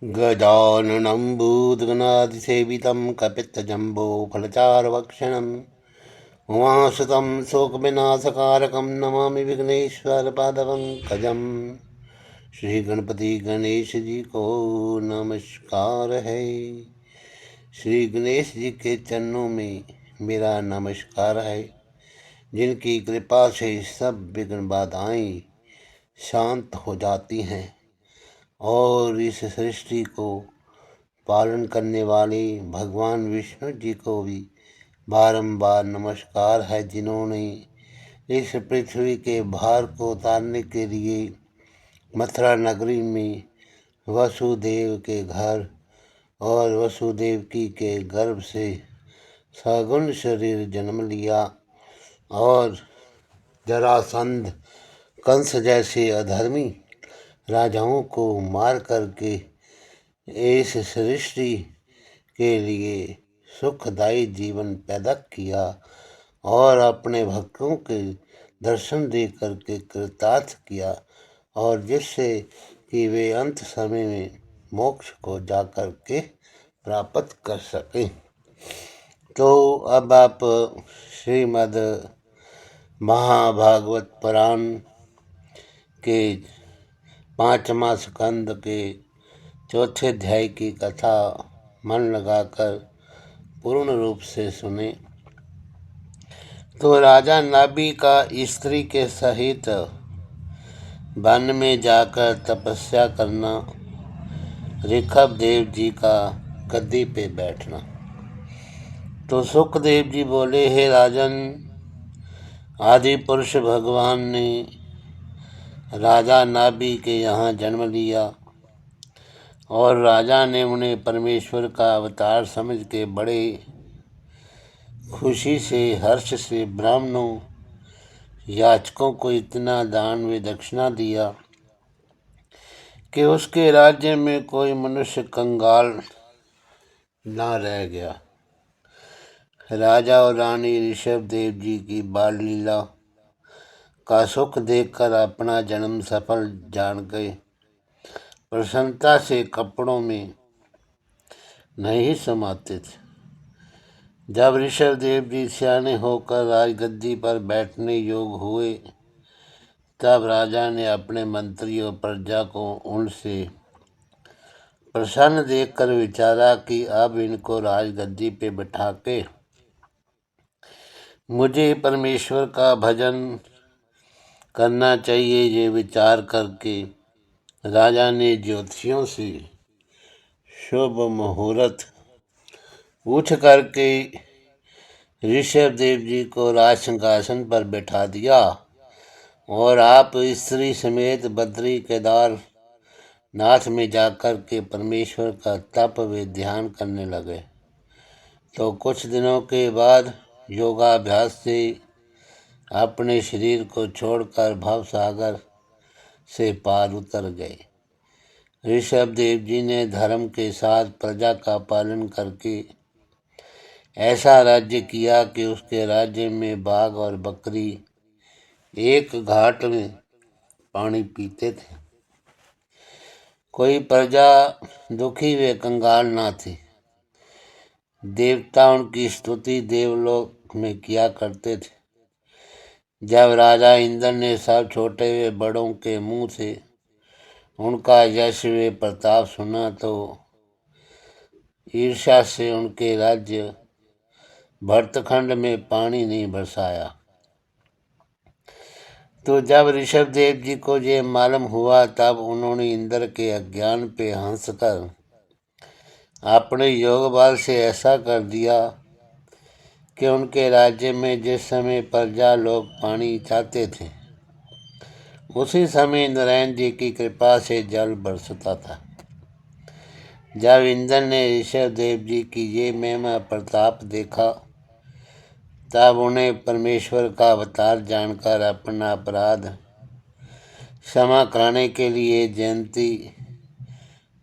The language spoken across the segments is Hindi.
गजाननं भूतगणाधिसेवितं कपित्थजम्बोफलचारुभक्षणम् उमासुतं शोकविनाशकारकं नमामि विघ्नेश्वरपादपङ्कजम्। श्री गणपति गणेश जी को नमस्कार है। श्री गणेश जी के चरणों में मेरा नमस्कार है, जिनकी कृपा से सब विघ्न बाधाएं शांत हो जाती हैं और इस सृष्टि को पालन करने वाले भगवान विष्णु जी को भी बारंबार नमस्कार है, जिन्होंने इस पृथ्वी के भार को उतारने के लिए मथुरा नगरी में वसुदेव के घर और वसुदेवकी के गर्भ से सगुण शरीर जन्म लिया और जरासंध कंस जैसे अधर्मी राजाओं को मार करके इस सृष्टि के लिए सुखदायी जीवन पैदा किया और अपने भक्तों के दर्शन दे करके कृतार्थ किया, और जिससे कि वे अंत समय में मोक्ष को जा कर के प्राप्त कर सकें। तो अब आप श्रीमद् महाभागवत पुराण के 5वां स्कंद के चौथे अध्याय की कथा मन लगाकर पूर्ण रूप से सुने। तो राजा नाभि का स्त्री के सहित वन में जाकर तपस्या करना, ऋषभ देव जी का गद्दी पे बैठना। तो सुखदेव जी बोले, हे राजन, आदि पुरुष भगवान ने राजा नाभि के यहाँ जन्म लिया और राजा ने उन्हें परमेश्वर का अवतार समझ के बड़े खुशी से, हर्ष से ब्राह्मणों याचकों को इतना दान व दक्षिणा दिया कि उसके राज्य में कोई मनुष्य कंगाल ना रह गया। राजा और रानी ऋषभ देव जी की बाल लीला का सुख देखकर अपना जन्म सफल जान गए। प्रसन्नता से कपड़ों में नहीं समाते थे। जब ऋषभ देव जी सियाने होकर राजगद्दी पर बैठने योग्य हुए, तब राजा ने अपने मंत्री और प्रजा को उनसे प्रसन्न देखकर विचारा कि अब इनको राजगद्दी पे बिठा के मुझे परमेश्वर का भजन करना चाहिए। ये विचार करके राजा ने ज्योतिषियों से शुभ मुहूर्त पूछ करके ऋषभ देव जी को राज सिंहासन पर बैठा दिया और आप स्त्री समेत बद्री केदार नाथ में जाकर के परमेश्वर का तप व ध्यान करने लगे। तो कुछ दिनों के बाद योगाभ्यास से अपने शरीर को छोड़कर भवसागर से पार उतर गए। ऋषभ देव जी ने धर्म के साथ प्रजा का पालन करके ऐसा राज्य किया कि उसके राज्य में बाघ और बकरी एक घाट में पानी पीते थे। कोई प्रजा दुखी व कंगाल ना थी। देवता उनकी स्तुति देवलोक में किया करते थे। जब राजा इंद्र ने सब छोटे व बड़ों के मुंह से उनका यश व प्रताप सुना, तो ईर्ष्या से उनके राज्य भरतखंड में पानी नहीं बरसाया। तो जब ऋषभ देव जी को ये मालूम हुआ, तब उन्होंने इंद्र के अज्ञान पे हंसकर अपने योग बल से ऐसा कर दिया कि उनके राज्य में जिस समय प्रजा लोग पानी चाहते थे, उसी समय नारायण जी की कृपा से जल बरसता था। जब इंद्र ने ऋषभ देव जी की ये महिमा प्रताप देखा, तब उन्हें परमेश्वर का अवतार जानकर अपना अपराध क्षमा कराने के लिए जयंती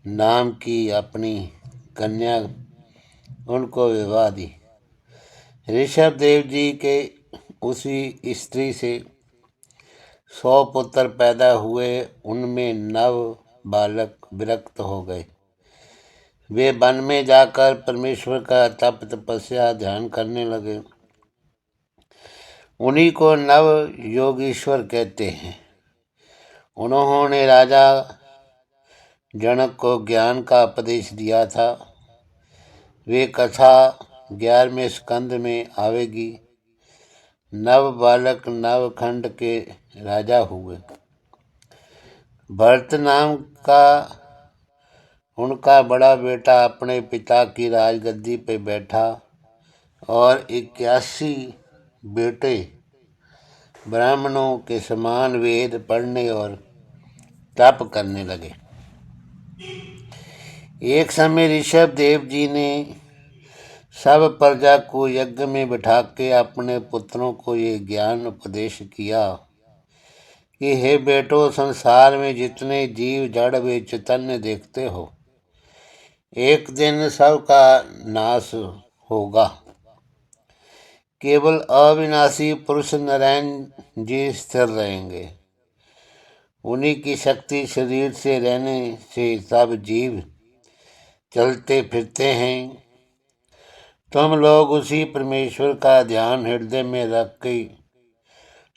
नाम की अपनी कन्या उनको विवाह दी। ऋषभ देव जी के उसी स्त्री से 100 पुत्र पैदा हुए। उनमें 9 बालक विरक्त हो गए। वे वन में जाकर परमेश्वर का तप तपस्या ध्यान करने लगे। उन्हीं को नव योगीश्वर कहते हैं। उन्होंने राजा जनक को ज्ञान का उपदेश दिया था। वे कथा 11वें स्कंद में आवेगी। नव बालक नवखंड के राजा हुए। भरत नाम का उनका बड़ा बेटा अपने पिता की राजगद्दी पर बैठा और 81 बेटे ब्राह्मणों के समान वेद पढ़ने और तप करने लगे। एक समय ऋषभ देव जी ने सब प्रजा को यज्ञ में बिठा के अपने पुत्रों को ये ज्ञान उपदेश किया कि हे बेटो, संसार में जितने जीव जड़ वे चैतन्य देखते हो, एक दिन सबका नाश होगा। केवल अविनाशी पुरुष नारायण जी स्थिर रहेंगे। उन्हीं की शक्ति शरीर से रहने से सब जीव चलते फिरते हैं। तुम लोग उसी परमेश्वर का ध्यान हृदय में रख के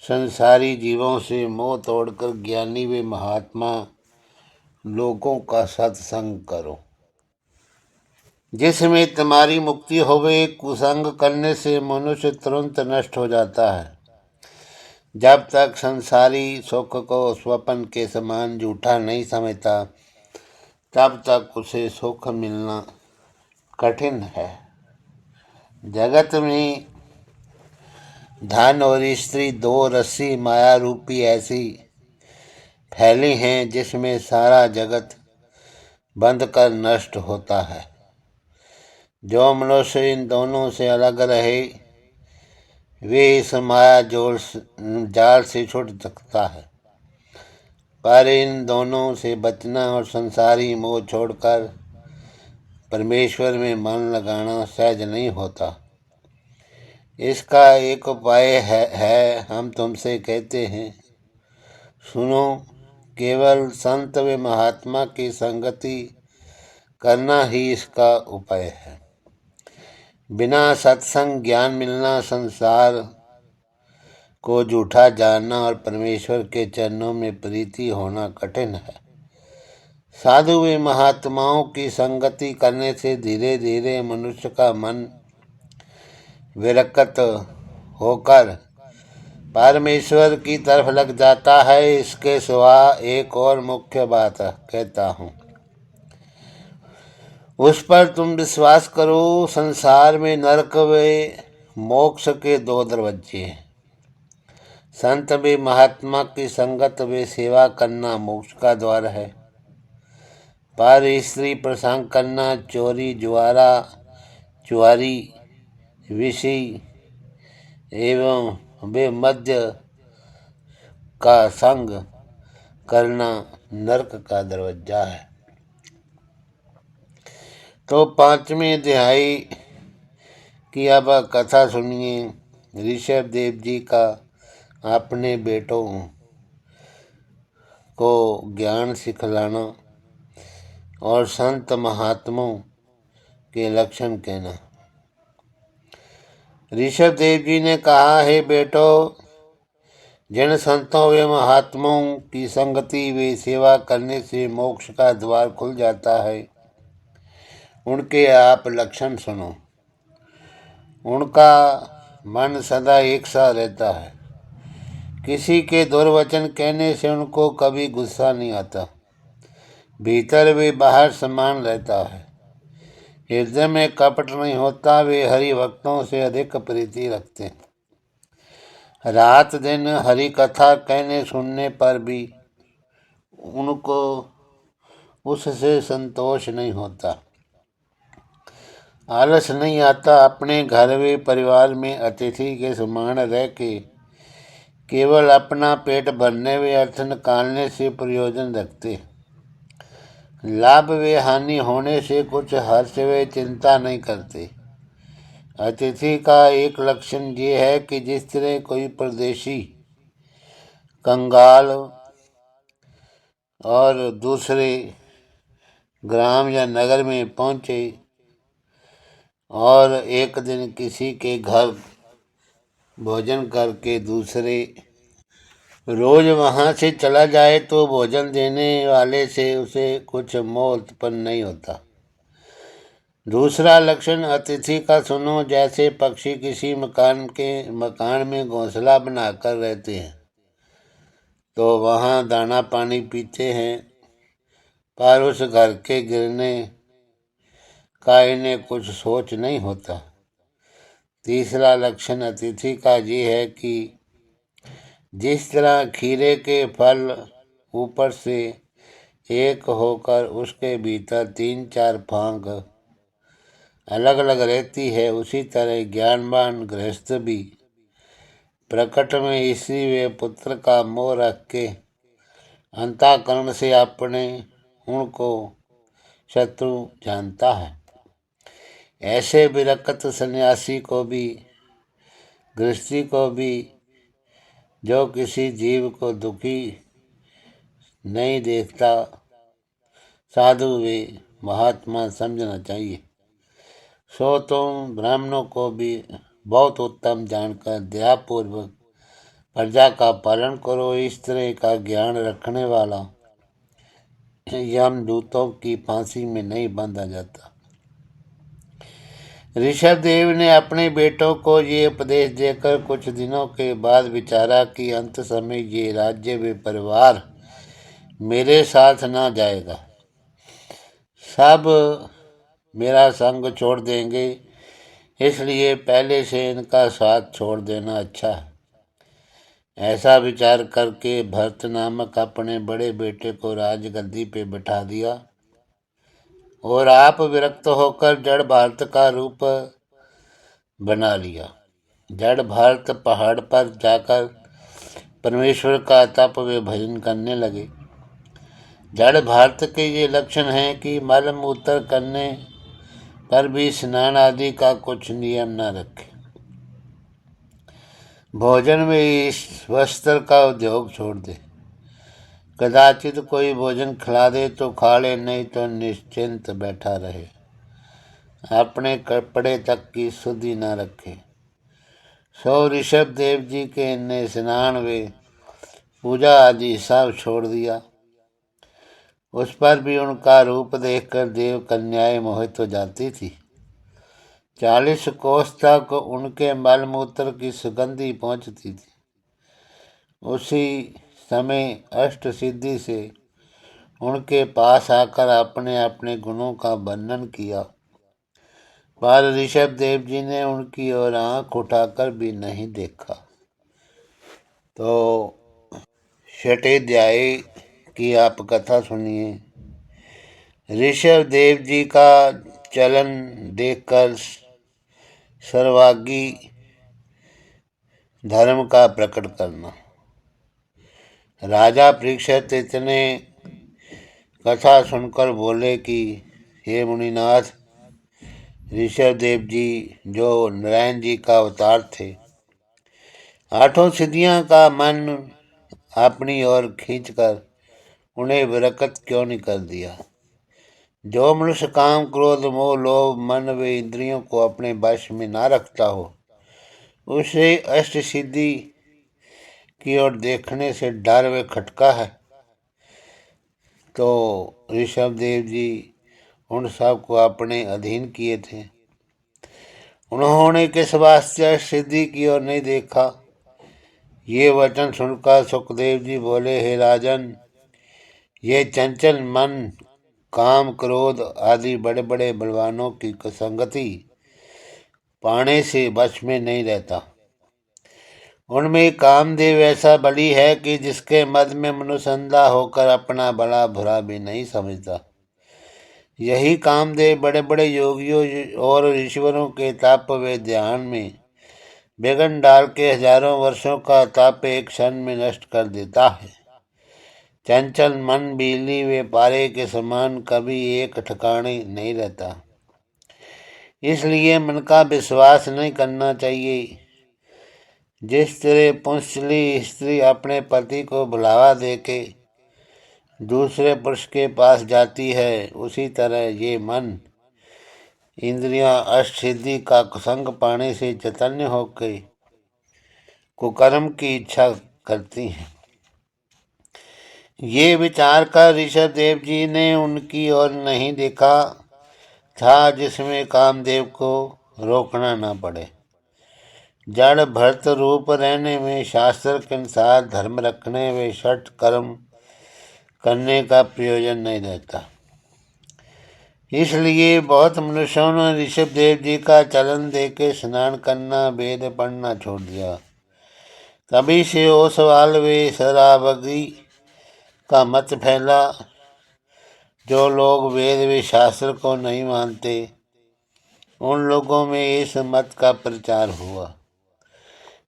संसारी जीवों से मोह तोड़कर ज्ञानी व महात्मा लोगों का सत्संग करो, जिसमें तुम्हारी मुक्ति होवे। कुसंग करने से मनुष्य तुरंत नष्ट हो जाता है। जब तक संसारी सुख को स्वप्न के समान झूठा नहीं समझता, तब तक उसे सुख मिलना कठिन है। जगत में धन और स्त्री दो रस्सी माया रूपी ऐसी फैली हैं जिसमें सारा जगत बंध कर नष्ट होता है। जो मनुष्य इन दोनों से अलग रहे वे इस माया जाल से छूट सकता है। पर इन दोनों से बचना और संसारी मोह छोड़कर परमेश्वर में मन लगाना सहज नहीं होता। इसका एक उपाय है हम तुमसे कहते हैं, सुनो। केवल संत व महात्मा की संगति करना ही इसका उपाय है। बिना सत्संग ज्ञान मिलना, संसार को झूठा जानना और परमेश्वर के चरणों में प्रीति होना कठिन है। साधु व महात्माओं की संगति करने से धीरे धीरे मनुष्य का मन विरक्त होकर परमेश्वर की तरफ लग जाता है। इसके सिवा एक और मुख्य बात कहता हूँ, उस पर तुम विश्वास करो। संसार में नरक व मोक्ष के दो दरवाजे हैं। संत व महात्मा की संगत व सेवा करना मोक्ष का द्वार है। पर स्त्री प्रसंग करना, चोरी चुआरी विषय एवं वे मध्य का संग करना नरक का दरवाजा है। तो 5वें अध्याय की अब कथा सुनिए। ऋषभ देव जी का अपने बेटों को ज्ञान सिखलाना और संत महात्माओं के लक्षण कहना। ऋषभ देव जी ने कहा, हे बेटो, जिन संतों व महात्माओं की संगति व सेवा करने से मोक्ष का द्वार खुल जाता है, उनके आप लक्षण सुनो। उनका मन सदा एक सा रहता है। किसी के दुर्वचन कहने से उनको कभी गुस्सा नहीं आता। भीतर वे बाहर समान रहता है। हृदय में कपट नहीं होता। वे हरि भक्तों से अधिक प्रीति रखते हैं। रात दिन हरि कथा कहने सुनने पर भी उनको उससे संतोष नहीं होता। आलस नहीं आता। अपने घर व परिवार में अतिथि के समान रह के केवल अपना पेट भरने व अर्थ निकालने से प्रयोजन रखते। लाभ व हानि होने से कुछ हर्ष व चिंता नहीं करते। अतिथि का एक लक्षण ये है कि जिस तरह कोई परदेशी कंगाल और दूसरे ग्राम या नगर में पहुँचे और एक दिन किसी के घर भोजन करके दूसरे रोज वहाँ से चला जाए तो भोजन देने वाले से उसे कुछ मोह उत्पन्न नहीं होता। दूसरा लक्षण अतिथि का सुनो। जैसे पक्षी किसी मकान में घोंसला बनाकर रहते हैं तो वहाँ दाना पानी पीते हैं, पर उस घर के गिरने का इन्हें कुछ सोच नहीं होता। तीसरा लक्षण अतिथि का ये है कि जिस तरह खीरे के फल ऊपर से एक होकर उसके भीतर 3-4 फांक अलग अलग रहती है, उसी तरह ज्ञानवान गृहस्थ भी प्रकट में स्त्री व पुत्र का मोह रख के अंतःकरण से अपने उनको शत्रु जानता है। ऐसे विरक्त सन्यासी को भी, गृहस्थी को भी, जो किसी जीव को दुखी नहीं देखता, साधु वे महात्मा समझना चाहिए। सो तुम ब्राह्मणों को भी बहुत उत्तम जानकर दयापूर्वक प्रजा का पालन करो। इस तरह का ज्ञान रखने वाला यमदूतों की फांसी में नहीं बांधा जाता। ऋषभदेव ने अपने बेटों को ये उपदेश देकर कुछ दिनों के बाद विचारा कि अंत समय ये राज्य व परिवार मेरे साथ ना जाएगा, सब मेरा संग छोड़ देंगे, इसलिए पहले से इनका साथ छोड़ देना अच्छा है। ऐसा विचार करके भरत नामक अपने बड़े बेटे को राजगद्दी पे बिठा दिया और आप विरक्त होकर जड़ भारत का रूप बना लिया। जड़ भारत पहाड़ पर जाकर परमेश्वर का तप व भजन करने लगे। जड़ भारत के ये लक्षण हैं कि मल मूत्र करने पर भी स्नान आदि का कुछ नियम न रखे, भोजन में इस वस्त्र का उद्योग छोड़ दे, कदाचित कोई भोजन खिला दे तो खा ले, नहीं तो निश्चिंत बैठा रहे, अपने कपड़े तक की शुद्धि न रखे। सो ऋषभ देव जी के ने स्नान व पूजा आदि सब छोड़ दिया। उस पर भी उनका रूप देखकर देव कन्याएं मोहित हो जाती थी। 40 कोस तक उनके मल मूत्र की सुगंधी पहुंचती थी। उसी समय अष्ट सिद्धि से उनके पास आकर अपने अपने गुणों का वर्णन किया, पर ऋषभ देव जी ने उनकी ओर आंख उठाकर भी नहीं देखा। तो छठे अध्याय की आप कथा सुनिए। ऋषभ देव जी का चलन देखकर सर्वांगी धर्म का प्रकट करना। राजा परीक्षित इतने कथा सुनकर बोले कि हे मुनिनाथ, ऋषभ देव जी जो नारायण जी का अवतार थे, 8 सिद्धियों का मन अपनी ओर खींचकर उन्हें विरक्त क्यों नहीं कर दिया। जो मनुष्य काम क्रोध मोह लोभ मन व इंद्रियों को अपने वश में ना रखता हो, उसे अष्ट सिद्धि की ओर देखने से डर व खटका है। तो ऋषभ देव जी उन सब को अपने अधीन किए थे। उन्होंने किस वास्ते सिद्धि की ओर नहीं देखा। ये वचन सुनकर सुखदेव जी बोले, हे राजन, ये चंचल मन काम क्रोध आदि बड़े बड़े बलवानों की संगति पाने से वश में नहीं रहता। उनमें कामदेव ऐसा बली है कि जिसके मद में मनुष्य अंधा होकर अपना बड़ा बुरा भी नहीं समझता। यही कामदेव बड़े बड़े योगियों और ईश्वरों के तप व ध्यान में विघ्न डाल के हजारों वर्षों का तप एक क्षण में नष्ट कर देता है। चंचल मन बिजली व पारे के समान कभी एक ठिकाने नहीं रहता, इसलिए मन का विश्वास नहीं करना चाहिए। जिस तरह पुंसली स्त्री अपने पति को बुलावा देके दूसरे पुरुष के पास जाती है, उसी तरह ये मन इंद्रियां अष्टसिद्धि का संग पाने से चैतन्य होकर कुकर्म की इच्छा करती हैं। ये विचार कर ऋषभ देव जी ने उनकी ओर नहीं देखा था, जिसमें कामदेव को रोकना न पड़े। जड़ भरत रूप रहने में शास्त्र के अनुसार धर्म रखने व षट कर्म करने का प्रयोजन नहीं रहता। इसलिए बहुत मनुष्यों ने ऋषभ देव जी का चलन देके स्नान करना, वेद पढ़ना छोड़ दिया। तभी से ओसवाल व शराबगी का मत फैला। जो लोग वेद व शास्त्र को नहीं मानते, उन लोगों में इस मत का प्रचार हुआ।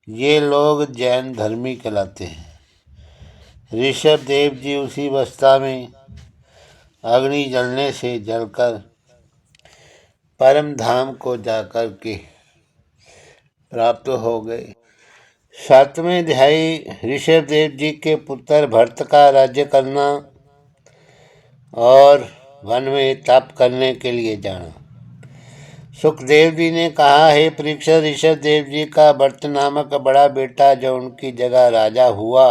ये लोग जैन धर्मी कहलाते हैं। ऋषभ देव जी उसी अवस्था में अग्नि जलने से जलकर परम धाम को जाकर के प्राप्त हो गए। 7वें अध्याय ऋषभ देव जी के पुत्र भरत का राज्य करना और वन में तप करने के लिए जाना। सुखदेव जी ने कहा, हे परीक्षित, ऋषभ देव जी का भरत नामक बड़ा बेटा जो उनकी जगह राजा हुआ,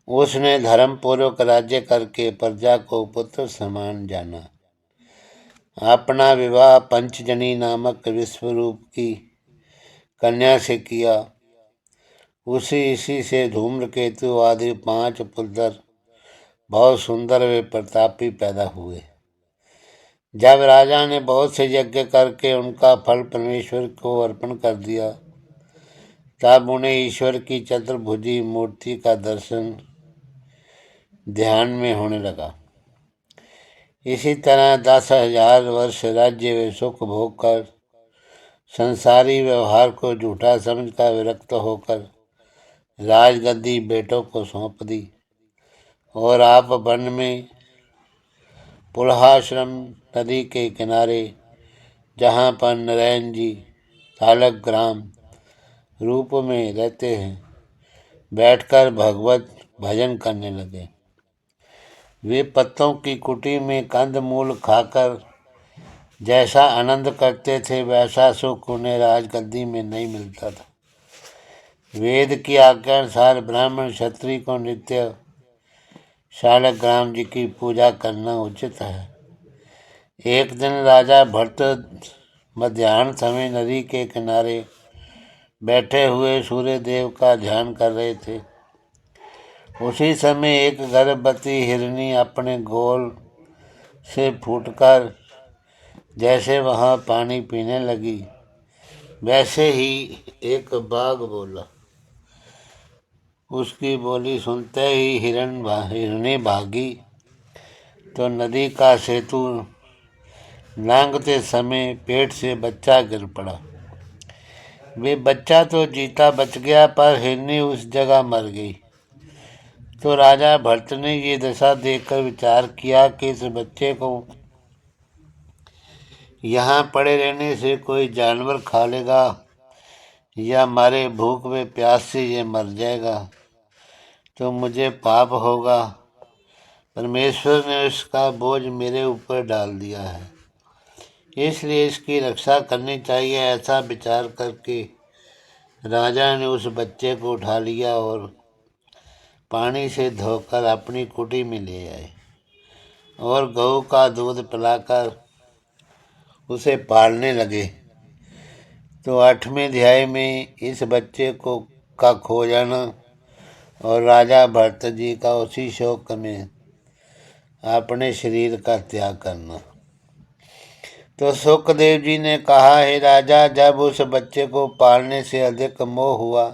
उसने धर्म पूर्वक राज्य करके प्रजा को पुत्र समान जाना। अपना विवाह पंचजनी नामक विश्वरूप की कन्या से किया। इसी से धूम्रकेतु आदि 5 पुत्र बहुत सुंदर व प्रतापी पैदा हुए। जब राजा ने बहुत से यज्ञ करके उनका फल परमेश्वर को अर्पण कर दिया, तब उन्हें ईश्वर की चतुर्भुजी मूर्ति का दर्शन ध्यान में होने लगा। इसी तरह 10,000 वर्ष राज्य व सुख भोग कर संसारी व्यवहार को झूठा समझकर विरक्त होकर राजगद्दी बेटों को सौंप दी और आप वन में पुलहाश्रम नदी के किनारे, जहाँ पर नारायण जी सालग्राम रूप में रहते हैं, बैठकर भगवत भजन करने लगे। वे पत्तों की कुटी में कंद मूल खाकर जैसा आनंद करते थे, वैसा सुख उन्हें राजगद्दी में नहीं मिलता था। वेद की आज्ञा अनुसार ब्राह्मण क्षत्रिय को नित्य शालग्राम जी की पूजा करना उचित है। एक दिन राजा भरत मध्याह्न समय नदी के किनारे बैठे हुए सूर्य देव का ध्यान कर रहे थे। उसी समय एक गर्भवती हिरनी अपने गोल से फूटकर जैसे वहाँ पानी पीने लगी, वैसे ही एक बाघ बोला। उसकी बोली सुनते ही हिरनी भागी तो नदी का सेतु लांघते समय पेट से बच्चा गिर पड़ा। वे बच्चा तो जीता बच गया, पर हिरनी उस जगह मर गई। तो राजा भरत ने ये दशा देखकर विचार किया कि इस बच्चे को यहाँ पड़े रहने से कोई जानवर खा लेगा या मारे भूख व प्यास से ये मर जाएगा तो मुझे पाप होगा। परमेश्वर ने इसका बोझ मेरे ऊपर डाल दिया है, इसलिए इसकी रक्षा करनी चाहिए। ऐसा विचार करके राजा ने उस बच्चे को उठा लिया और पानी से धोकर अपनी कुटी में ले आए और गऊ का दूध पिलाकर उसे पालने लगे। तो 8वें अध्याय में इस बच्चे को का खो जाना और राजा भरत जी का उसी शोक में अपने शरीर का त्याग करना। तो सुखदेव जी ने कहा, हे राजा, जब उस बच्चे को पालने से अधिक मोह हुआ,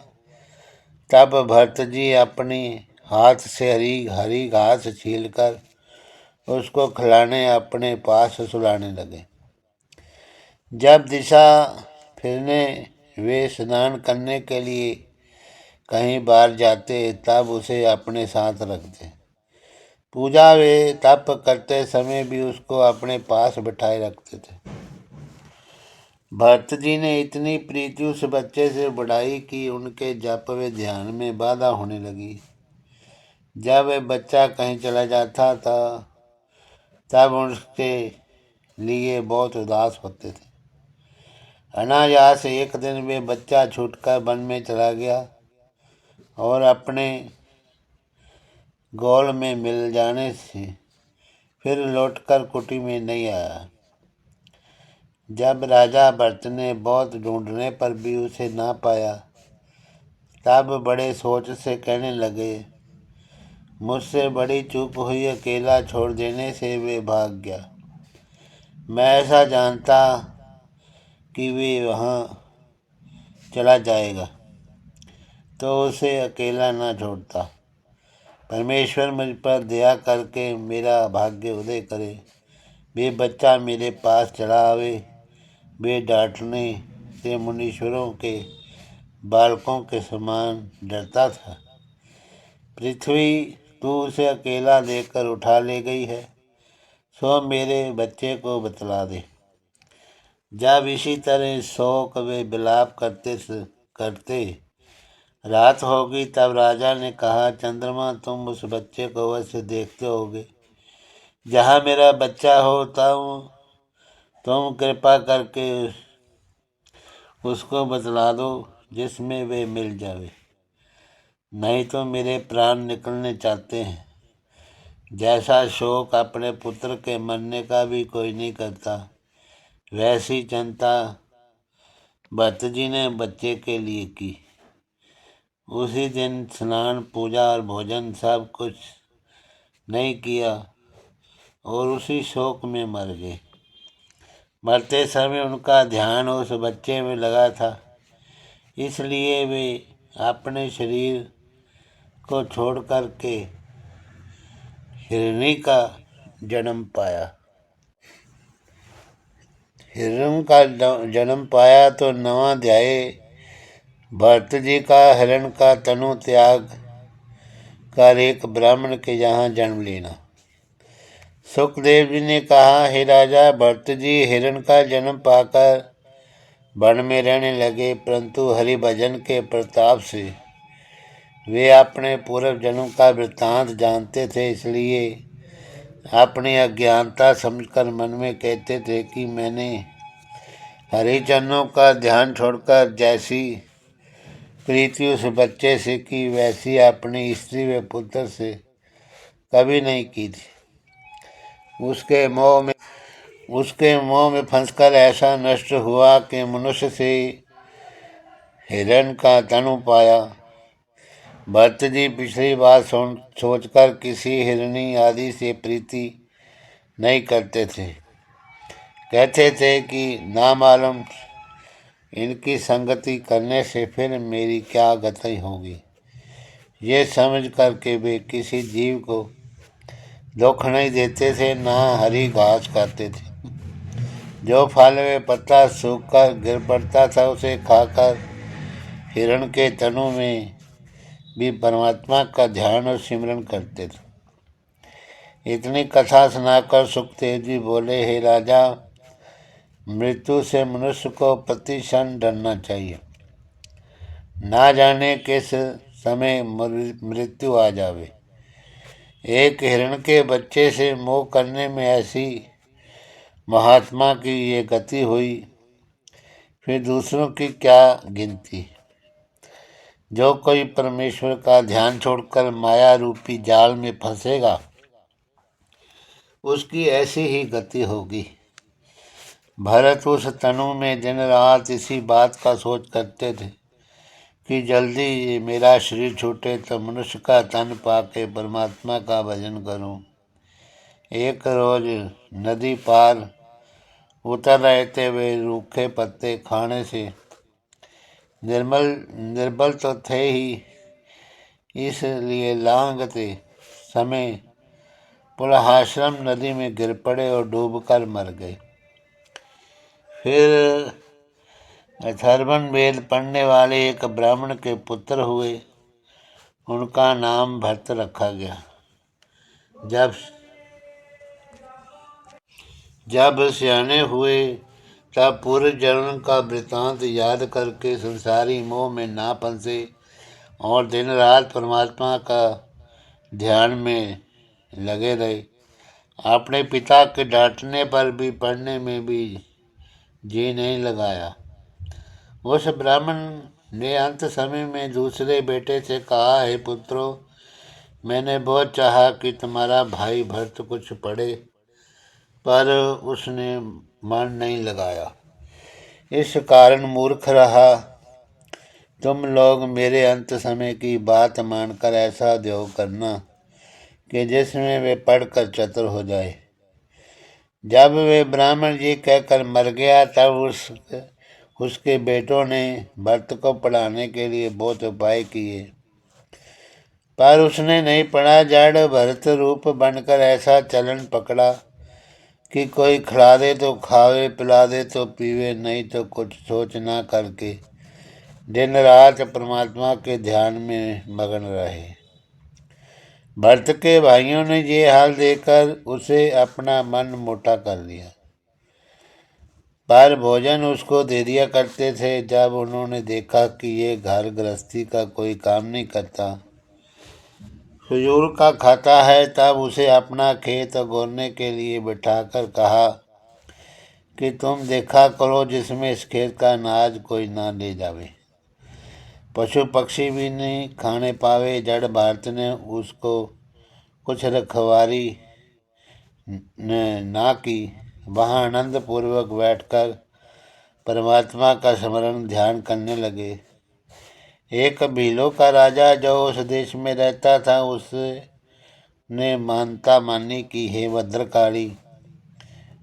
तब भरत जी अपनी हाथ से हरी घास छीलकर उसको खिलाने अपने पास सुलाने लगे। जब दिशा फिरने वे स्नान करने के लिए कहीं बाहर जाते, तब उसे अपने साथ रखते। पूजा वे तप करते समय भी उसको अपने पास बिठाए रखते थे। भरत जी ने इतनी प्रीति उस बच्चे से बढ़ाई कि उनके जप व ध्यान में बाधा होने लगी। जब वह बच्चा कहीं चला जाता था तब उसके लिए बहुत उदास होते थे। अनायास एक दिन वे बच्चा छूटकर वन में चला गया और अपने गोल में मिल जाने से फिर लौटकर कुटी में नहीं आया। जब राजा भरत ने बहुत ढूंढने पर भी उसे ना पाया तब बड़े सोच से कहने लगे, मुझसे बड़ी चूक हुई, अकेला छोड़ देने से वे भाग गया। मैं ऐसा जानता कि वे वहाँ चला जाएगा तो उसे अकेला ना छोड़ता। परमेश्वर मुझ पर दया करके मेरा भाग्य उदय करे। वे बच्चा मेरे पास चला आवे। वे डांटने से मुनीश्वरों के बालकों के समान डरता था। पृथ्वी, तू उसे अकेला लेकर उठा ले गई है, सो मेरे बच्चे को बतला दे। जब इसी तरह शोक वे विलाप करते रात होगी तब राजा ने कहा, चंद्रमा, तुम उस बच्चे को अवश्य देखते होगे। जहाँ मेरा बच्चा हो तब तुम कृपा करके उसको बतला दो जिसमें वे मिल जावे, नहीं तो मेरे प्राण निकलने चाहते हैं। जैसा शोक अपने पुत्र के मरने का भी कोई नहीं करता, वैसी चिंता भरत जी ने बच्चे के लिए की। उसी दिन स्नान, पूजा और भोजन सब कुछ नहीं किया और उसी शोक में मर गए। मरते समय उनका ध्यान उस बच्चे में लगा था, इसलिए वे अपने शरीर को छोड़ कर के हिरणी का जन्म पाया। हिरण का जन्म पाया तो नवा अध्याय भरत जी का हिरण का तनु त्याग कर एक ब्राह्मण के यहाँ जन्म लेना। सुखदेव जी ने कहा, हे राजा भरत जी हिरण का जन्म पाकर वन में रहने लगे, परंतु हरि भजन के प्रताप से वे अपने पूर्व जन्म का वृत्तांत जानते थे, इसलिए अपनी अज्ञानता समझकर मन में कहते थे कि मैंने हरिजनों का ध्यान छोड़कर जैसी प्रीति उस बच्चे से की वैसी अपनी स्त्री व पुत्र से कभी नहीं की थी। उसके मोह में फंसकर ऐसा नष्ट हुआ कि मनुष्य से हिरण का तनु पाया। भरत जी पिछली बात सोचकर किसी हिरणी आदि से प्रीति नहीं करते थे। कहते थे कि ना मालूम इनकी संगति करने से फिर मेरी क्या गति होगी। ये समझ करके वे किसी जीव को दुख नहीं देते थे, ना हरी घास खाते थे। जो फल व पत्ता सूखकर गिर पड़ता था उसे खाकर हिरण के तनु में भी परमात्मा का ध्यान और सिमरन करते थे। इतनी कथा सुनाकर सुखदेव जी बोले, हे राजा, मृत्यु से मनुष्य को प्रति क्षण डरना चाहिए। ना जाने किस समय मृत्यु आ जावे। एक हिरण के बच्चे से मोह करने में ऐसी महात्मा की ये गति हुई, फिर दूसरों की क्या गिनती। जो कोई परमेश्वर का ध्यान छोड़कर माया रूपी जाल में फंसेगा उसकी ऐसी ही गति होगी। भरत उस तनु में दिन रात इसी बात का सोच करते थे कि जल्दी मेरा शरीर छूटे तो मनुष्य का तन पाके परमात्मा का भजन करूं। एक रोज नदी पार उतर रहे थे। वे रूखे पत्ते खाने से निर्बल तो थे ही, इसलिए लांघते समय पुलहाश्रम नदी में गिर पड़े और डूबकर मर गए। फिर अथर्वण वेद पढ़ने वाले एक ब्राह्मण के पुत्र हुए, उनका नाम भरत रखा गया। जब सियाने हुए तब पूर्व जन्म का वृत्तांत याद करके संसारी मोह में ना फंसे और दिन रात परमात्मा का ध्यान में लगे रहे। अपने पिता के डांटने पर भी पढ़ने में भी जी नहीं लगाया। उस ब्राह्मण ने अंत समय में दूसरे बेटे से कहा, है पुत्रों, मैंने बहुत चाहा कि तुम्हारा भाई भरत कुछ पढ़े, पर उसने मन नहीं लगाया, इस कारण मूर्ख रहा। तुम लोग मेरे अंत समय की बात मानकर ऐसा उद्योग करना कि जिसमें वे पढ़कर चतुर हो जाए। जब वे ब्राह्मण जी कहकर मर गया, तब उसके बेटों ने भरत को पढ़ाने के लिए बहुत उपाय किए, पर उसने नहीं पढ़ा। जड़ भरत रूप बनकर ऐसा चलन पकड़ा कि कोई खिला दे तो खावे, पिला दे तो पीवे, नहीं तो कुछ सोच ना करके दिन रात परमात्मा के ध्यान में मगन रहे। भरत के भाइयों ने ये हाल देखकर उसे अपना मन मोटा कर लिया, पर भोजन उसको दे दिया करते थे। जब उन्होंने देखा कि ये घर गृहस्थी का कोई काम नहीं करता, फजूल का खाता है, तब उसे अपना खेत गोरने के लिए बिठाकर कहा कि तुम देखा करो जिसमें इस खेत का अनाज कोई ना ले जावे, पशु पक्षी भी नहीं खाने पावे। जड़ भारत ने उसको कुछ रखवारी ना की, वहाँ आनंद पूर्वक बैठकर परमात्मा का स्मरण ध्यान करने लगे। एक भीलों का राजा जो उस देश में रहता था, उसने मानता मानी कि हे भद्रकाली,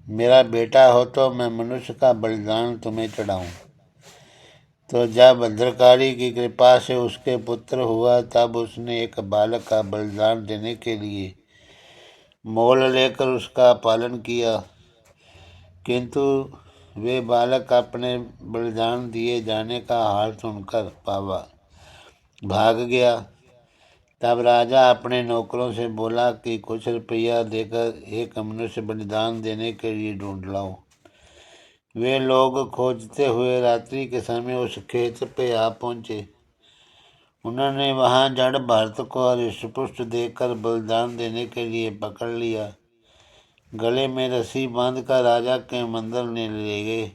मेरा बेटा हो तो मैं मनुष्य का बलिदान तुम्हें चढ़ाऊं। तो जब भद्रकाली की कृपा से उसके पुत्र हुआ, तब उसने एक बालक का बलिदान देने के लिए मोल लेकर उसका पालन किया, किंतु वे बालक अपने बलिदान दिए जाने का हाल सुनकर भाग गया। तब राजा अपने नौकरों से बोला कि कुछ रुपया देकर एक मनुष्य बलिदान देने के लिए ढूंढ लाओ। वे लोग खोजते हुए रात्रि के समय उस खेत पे आ पहुंचे। उन्होंने वहां जड़ भरत को हृष्टपुष्ट देकर बलिदान देने के लिए पकड़ लिया। गले में रस्सी बांधकर राजा के मंदिर ने ले गए।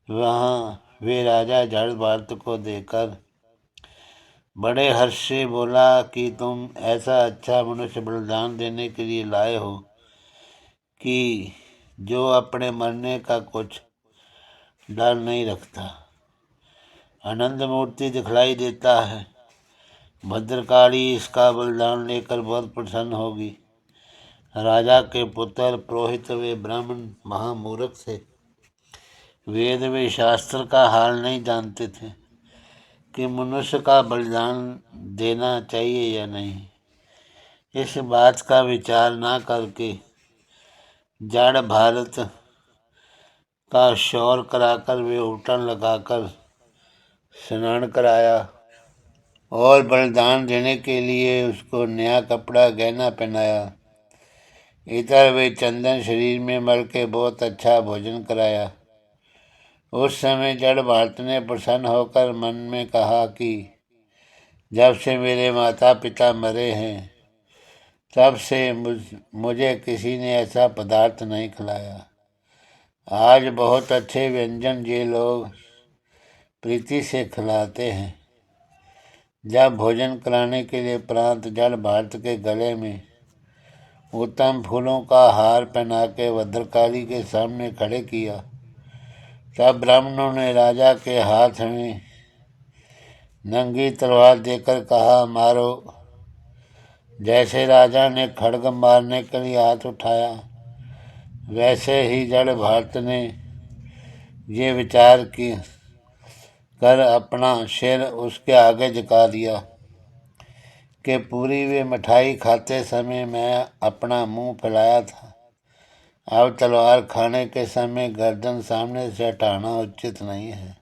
वहाँ वे राजा जड़ भरत को देखकर बड़े हर्ष से बोला कि तुम ऐसा अच्छा मनुष्य बलिदान देने के लिए लाए हो कि जो अपने मरने का कुछ डर नहीं रखता, आनंद मूर्ति दिखलाई देता है। भद्रकाली इसका बलिदान लेकर बहुत प्रसन्न होगी। राजा के पुत्र पुरोहित वे ब्राह्मण महामूर्ख थे, वेद वे शास्त्र का हाल नहीं जानते थे कि मनुष्य का बलिदान देना चाहिए या नहीं। इस बात का विचार ना करके जड़ भारत का शौर कराकर वे उल्टन लगाकर स्नान कराया और बलिदान देने के लिए उसको नया कपड़ा गहना पहनाया। इधर वे चंदन शरीर में मल के बहुत अच्छा भोजन कराया। उस समय जड़ भारत ने प्रसन्न होकर मन में कहा कि जब से मेरे माता पिता मरे हैं, तब से मुझे किसी ने ऐसा पदार्थ नहीं खिलाया। आज बहुत अच्छे व्यंजन ये लोग प्रीति से खिलाते हैं। जब भोजन कराने के लिए प्रांत जड़ भारत के गले में उत्तम फूलों का हार पहना के भद्रकाली के सामने खड़े किया, तब ब्राह्मणों ने राजा के हाथ में नंगी तलवार देकर कहा, मारो। जैसे राजा ने खड्ग मारने के लिए हाथ उठाया, वैसे ही जड़ भारत ने ये विचार कर अपना सिर उसके आगे झुका दिया कि पूरी वे मिठाई खाते समय मैं अपना मुंह फैलाया था, अब तलवार खाने के समय गर्दन सामने से हटाना उचित नहीं है।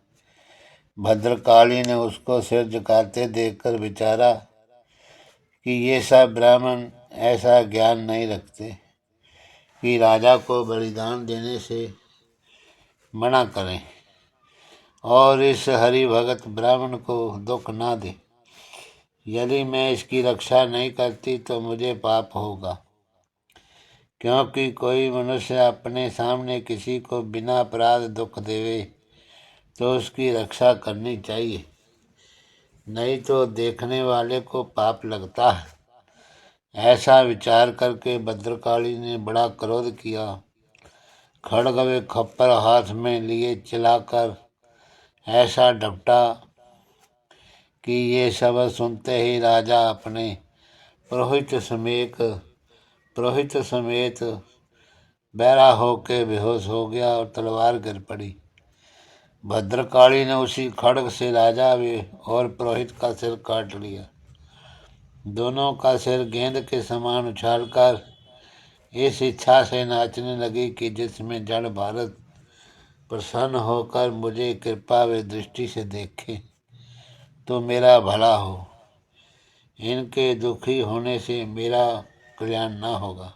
भद्रकाली ने उसको सिर झुकाते देखकर विचारा कि ये सब ब्राह्मण ऐसा ज्ञान नहीं रखते कि राजा को बलिदान देने से मना करें और इस हरि भगत ब्राह्मण को दुख ना दे। यदि मैं इसकी रक्षा नहीं करती तो मुझे पाप होगा, क्योंकि कोई मनुष्य अपने सामने किसी को बिना अपराध दुख देवे तो उसकी रक्षा करनी चाहिए, नहीं तो देखने वाले को पाप लगता है। ऐसा विचार करके भद्रकाली ने बड़ा क्रोध किया। खड्ग व खप्पर हाथ में लिए चिल्लाकर ऐसा डपटा कि ये सब सुनते ही राजा अपने पुरोहित समेत बहरा होके बेहोश हो गया और तलवार गिर पड़ी। भद्रकाली ने उसी खड्ग से राजा और पुरोहित का सिर काट लिया। दोनों का सिर गेंद के समान उछालकर इस इच्छा से नाचने लगी कि जिसमें जड़ भारत प्रसन्न होकर मुझे कृपा व दृष्टि से देखे तो मेरा भला हो, इनके दुखी होने से मेरा कल्याण न होगा।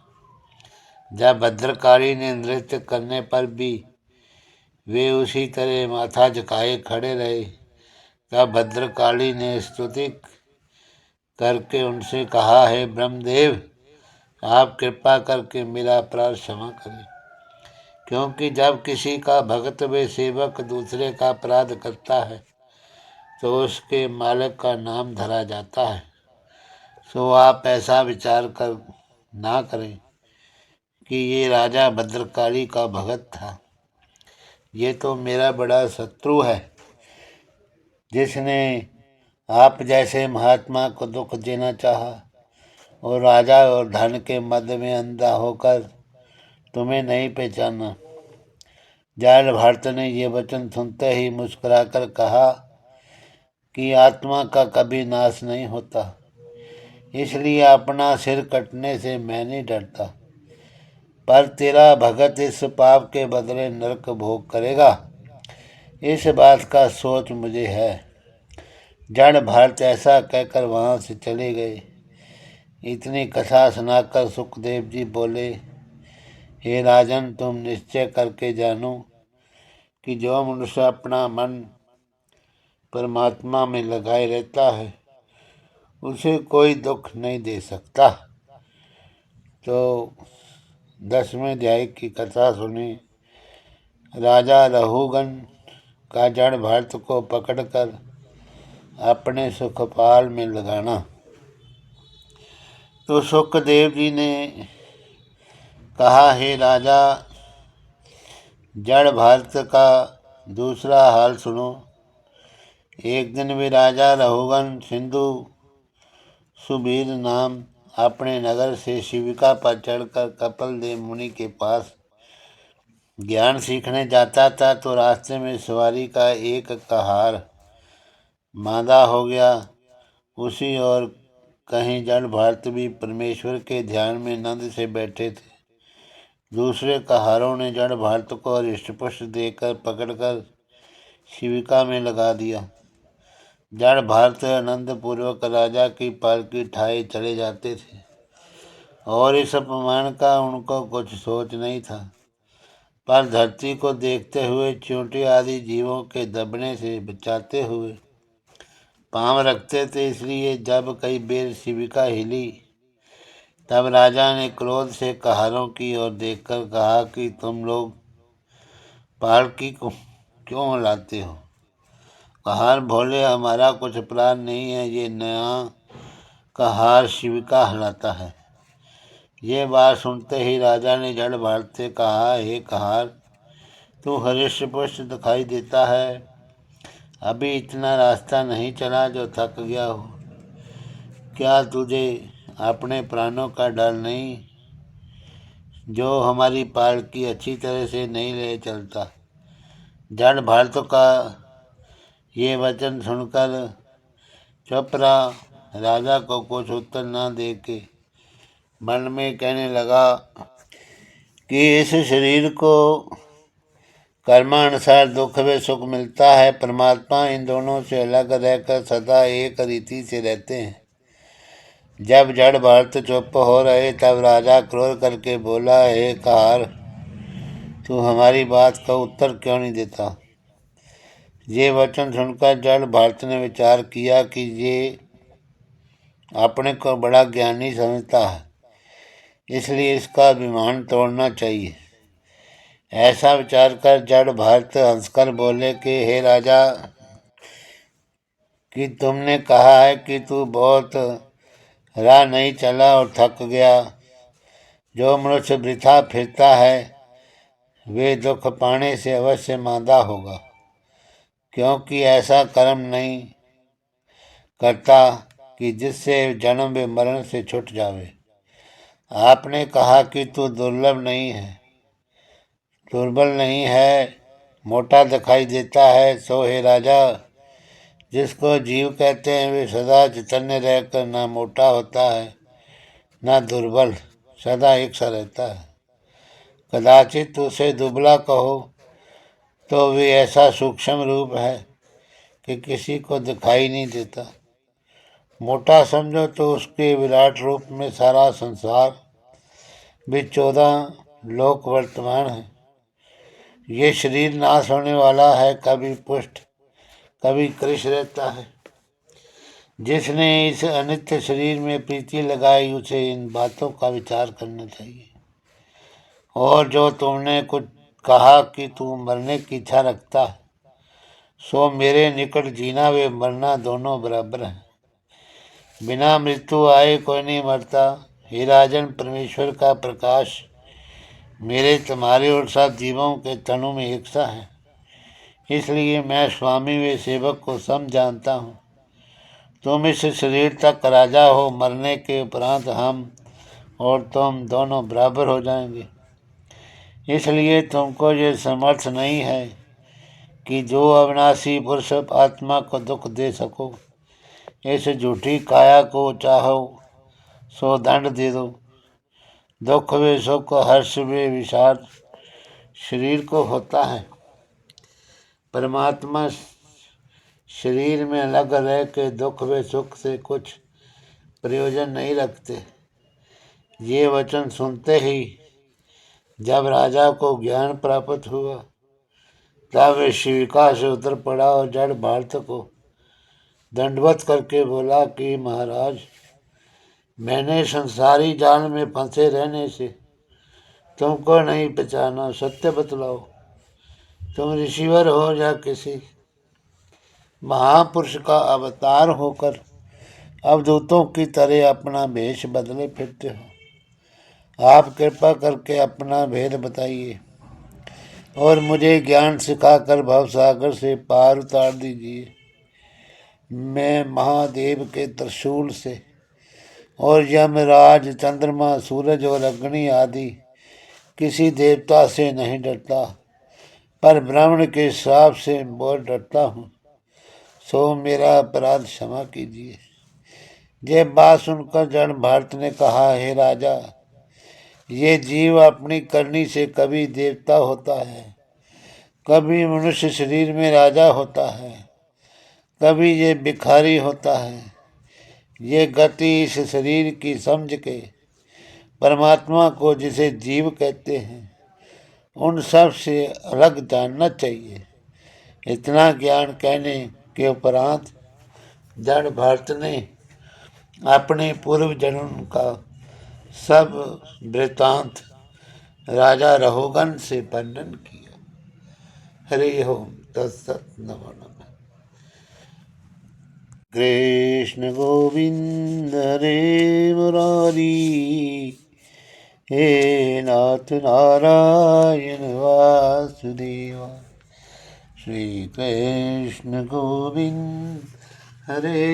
जब भद्रकाली ने नृत्य करने पर भी वे उसी तरह माथा झुकाए खड़े रहे, तब भद्रकाली ने स्तुति करके उनसे कहा, हे ब्रह्मदेव, आप कृपा करके मेरा अपराध क्षमा करें, क्योंकि जब किसी का भक्त व सेवक दूसरे का अपराध करता है तो उसके मालिक का नाम धरा जाता है। सो आप ऐसा विचार कर ना करें कि ये राजा भद्रकाली का भगत था। ये तो मेरा बड़ा शत्रु है, जिसने आप जैसे महात्मा को दुख देना चाहा और राजा और धन के मध्य में अंधा होकर तुम्हें नहीं पहचाना। जाल भारत ने ये वचन सुनते ही मुस्कुराकर कहा कि आत्मा का कभी नाश नहीं होता, इसलिए अपना सिर कटने से मैं नहीं डरता, पर तेरा भगत इस पाप के बदले नरक भोग करेगा, इस बात का सोच मुझे है। जड़ भारत ऐसा कहकर वहाँ से चले गए। इतनी कथा सुनाकर सुखदेव जी बोले, हे राजन, तुम निश्चय करके जानो कि जो मनुष्य अपना मन परमात्मा में लगाए रहता है उसे कोई दुख नहीं दे सकता। तो 10वें अध्याय की कथा सुनी। राजा रहुगन का जड़ भरत को पकड़कर अपने सुखपाल में लगाना। तो सुखदेव जी ने कहा, हे राजा, जड़ भारत का दूसरा हाल सुनो। एक दिन भी राजा रहुगन सिंधु सुबीर नाम अपने नगर से शिविका पर चढ़कर कपिल देव मुनि के पास ज्ञान सीखने जाता था, तो रास्ते में सवारी का एक कहार मादा हो गया। उसी और कहीं जड़ भारत भी परमेश्वर के ध्यान में नंद से बैठे थे। दूसरे कहारों ने जड़ भारत को हृष्टपुष्ट देकर पकड़कर शिविका में लगा दिया। जड़ भारत आनंद पूर्वक राजा की पालकी ठाए चले जाते थे और इस अपमान का उनको कुछ सोच नहीं था, पर धरती को देखते हुए चींटी आदि जीवों के दबने से बचाते हुए पाँव रखते थे। इसलिए जब कई बेर शिविका हिली तब राजा ने क्रोध से कहारों की ओर देखकर कहा कि तुम लोग पालकी को क्यों हिलाते हो? कहार बोले, हमारा कुछ अपराध नहीं है, ये नया कहार शिविका हिलाता है। ये बात सुनते ही राजा ने जड़ भारत से कहा, हे कहार, तू हृष्टपुष्ट दिखाई देता है, अभी इतना रास्ता नहीं चला जो थक गया हो। क्या तुझे अपने प्राणों का डर नहीं, जो हमारी पालकी अच्छी तरह से नहीं ले चलता? जड़ भारत का ये वचन सुनकर चुप रहा। राजा को कुछ उत्तर न दे के मन में कहने लगा कि इस शरीर को कर्मानुसार दुख व सुख मिलता है। परमात्मा इन दोनों से अलग रहकर सदा एक रीति से रहते हैं। जब जड़ भारत चुप हो रहे तब राजा क्रोध करके बोला, हे कहार, तू हमारी बात का उत्तर क्यों नहीं देता? ये वचन सुनकर जड़ भारत ने विचार किया कि ये अपने को बड़ा ज्ञानी समझता है, इसलिए इसका अभिमान तोड़ना चाहिए। ऐसा विचार कर जड़ भरत हंसकर बोले कि हे राजा, कि तुमने कहा है कि तू बहुत राह नहीं चला और थक गया। जो मनुष्य वृथा फिरता है वे दुख पाने से अवश्य मांदा होगा, क्योंकि ऐसा कर्म नहीं करता कि जिससे जन्म व मरण से छूट जावे। आपने कहा कि तू दुर्बल नहीं है, मोटा दिखाई देता है। सो हे राजा, जिसको जीव कहते हैं वे सदा चैतन्य रहकर ना मोटा होता है ना दुर्बल, सदा एक सा रहता है। कदाचित उसे दुबला कहो तो वे ऐसा सूक्ष्म रूप है कि किसी को दिखाई नहीं देता। मोटा समझो तो उसके विराट रूप में सारा संसार भी 14 लोक वर्तमान है। ये शरीर नाश होने वाला है, कभी पुष्ट कभी कृश रहता है। जिसने इस अनित्य शरीर में प्रीति लगाई उसे इन बातों का विचार करना चाहिए। और जो तुमने कुछ कहा कि तू मरने की इच्छा रखता है, सो मेरे निकट जीना व मरना दोनों बराबर हैं। बिना मृत्यु आए कोई नहीं मरता। हे राजन, परमेश्वर का प्रकाश मेरे तुम्हारे और सब जीवों के तनु में एक सा है, इसलिए मैं स्वामी व सेवक को सम जानता हूँ। तुम इस शरीर तक राजा हो, मरने के उपरांत हम और तुम दोनों बराबर हो जाएंगे। इसलिए तुमको ये समर्थ नहीं है कि जो अविनाशी पुरुष आत्मा को दुख दे सको। इस झूठी काया को चाहो सो दंड दे दो। दुख व सुख, हर्ष व विषाद शरीर को होता है। परमात्मा शरीर में अलग रह के दुख व सुख से कुछ प्रयोजन नहीं रखते। ये वचन सुनते ही जब राजा को ज्ञान प्राप्त हुआ तब वे शिविका से उतर पड़ा और जड़ भारत को दंडवत करके बोला कि महाराज, मैंने संसारी जाल में फंसे रहने से तुमको नहीं पहचाना। सत्य बतलाओ, तुम ऋषिवर हो या किसी महापुरुष का अवतार होकर अवधूतों की तरह अपना भेष बदले फिरते हो। आप कृपा करके अपना भेद बताइए और मुझे ज्ञान सिखाकर भवसागर से पार उतार दीजिए। मैं महादेव के त्रिशूल से और यमराज, चंद्रमा, सूरज और अग्नि आदि किसी देवता से नहीं डरता, पर ब्राह्मण के श्राप से बहुत डरता हूँ। सो मेरा अपराध क्षमा कीजिए। ये बात सुनकर जड़ भारत ने कहा, हे राजा, ये जीव अपनी करनी से कभी देवता होता है, कभी मनुष्य शरीर में राजा होता है, कभी ये भिखारी होता है। ये गति इस शरीर की समझ के परमात्मा को जिसे जीव कहते हैं उन सब से अलग जानना चाहिए। इतना ज्ञान कहने के उपरांत जड़ भारत ने अपने पूर्व जन्म का सब वृतांत राजा रहोगन से वर्णन किया। हरि ओम तत्सत। नमो नमः। कृष्ण गोविंद हरे मुरारी, हे नाथ नारायण वासुदेवा। श्री कृष्ण गोविंद हरे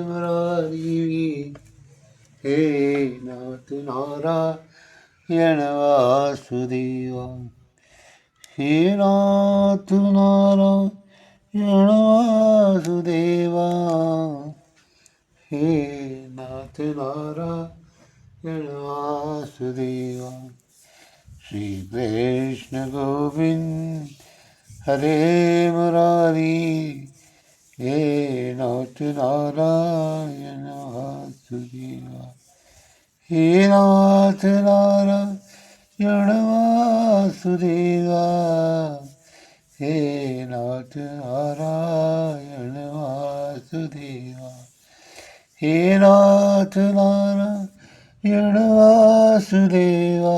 मुरारी, हे नाथ नारायण वासुदेवा। हे नाथ नारायण वासुदेवा, हे नाथ नारायण वासुदेवा। श्री कृष्ण गोविंद हरे मुरारी, हे नाथ नारायण वासुदेवा। हे नाथ नारायण वासुदेवा, हे नाथ नारायण वासुदेवा। हे नाथ नारायण वासुदेवा